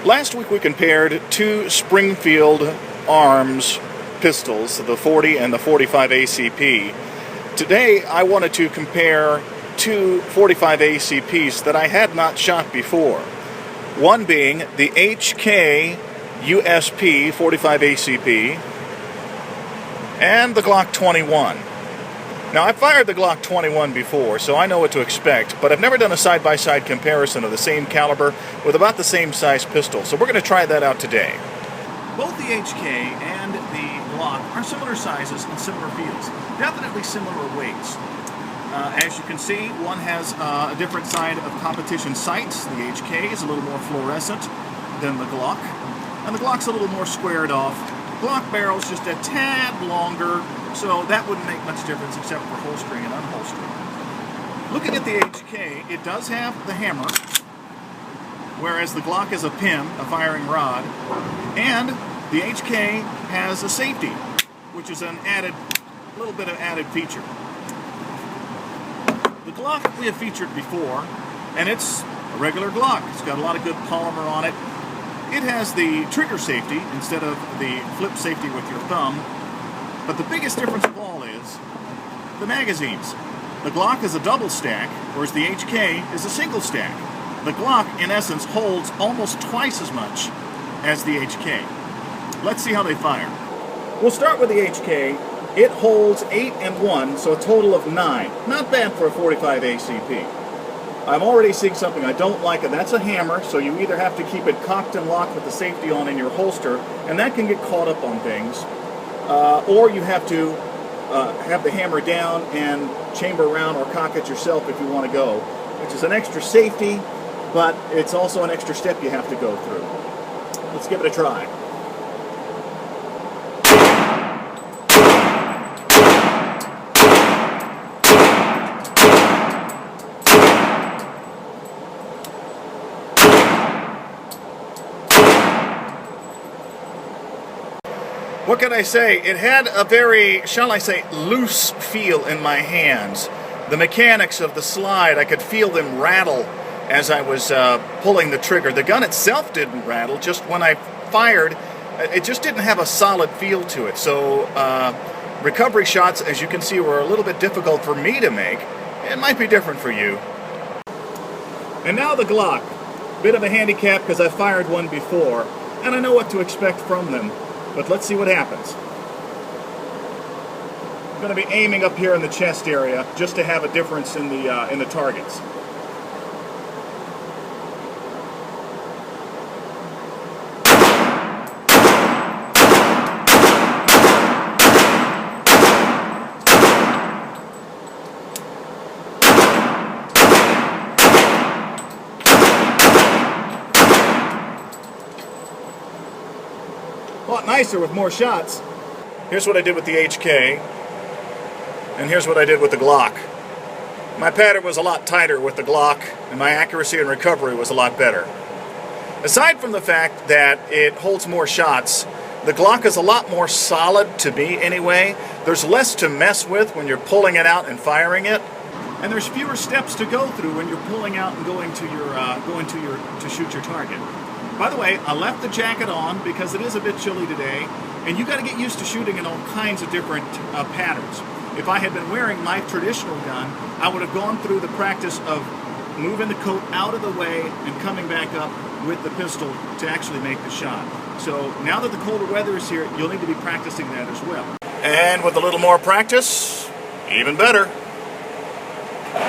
Last week we compared two Springfield Arms pistols, the 40 and the 45 ACP. Today I wanted to compare two 45 ACPs that I had not shot before. One being the HK USP 45 ACP and the Gloch 21. Now, I've fired the Gloch 21 before, so I know what to expect, but I've never done a side-by-side comparison of the same caliber with about the same size pistol, so we're going to try that out today. Both the HK and the Gloch are similar sizes and similar feels, definitely similar weights. As you can see, one has a different side of competition sights. The HK is a little more fluorescent than the Gloch, and the Gloch's a little more squared off. Gloch barrel's just a tad longer, so that wouldn't make much difference except for holstering and unholstering. Looking at the HK, it does have the hammer, whereas the Gloch is a pin, a firing rod, and the HK has a safety, which is an little bit of added feature. The Gloch we have featured before, and it's a regular Gloch. It's got a lot of good polymer on it. It has the trigger safety instead of the flip safety with your thumb. But the biggest difference of all is the magazines. The Gloch is a double stack, whereas the HK is a single stack. The Gloch, in essence, holds almost twice as much as the HK. Let's see how they fire. We'll start with the HK. It holds 8 and 1, so a total of 9. Not bad for a 45 ACP. I'm already seeing something I don't like, and that's a hammer, so you either have to keep it cocked and locked with the safety on in your holster, and that can get caught up on things, or you have to have the hammer down and chamber around or cock it yourself if you want to go, which is an extra safety, but it's also an extra step you have to go through. Let's give it a try. What can I say? It had a very, shall I say, loose feel in my hands. The mechanics of the slide, I could feel them rattle as I was pulling the trigger. The gun itself didn't rattle, just when I fired, it just didn't have a solid feel to it. So recovery shots, as you can see, were a little bit difficult for me to make. It might be different for you. And now the Gloch. Bit of a handicap because I fired one before, and I know what to expect from them. But let's see what happens. I'm going to be aiming up here in the chest area just to have a difference in the targets. A lot nicer with more shots. Here's what I did with the HK, and here's what I did with the Gloch. My pattern was a lot tighter with the Gloch, and my accuracy and recovery was a lot better. Aside from the fact that it holds more shots, the Gloch is a lot more solid to me anyway. There's less to mess with when you're pulling it out and firing it, and there's fewer steps to go through when you're pulling out and going to shoot your target. By the way, I left the jacket on because it is a bit chilly today, and you got to get used to shooting in all kinds of different patterns. If I had been wearing my traditional gun, I would have gone through the practice of moving the coat out of the way and coming back up with the pistol to actually make the shot. So now that the colder weather is here, you'll need to be practicing that as well. And with a little more practice, even better.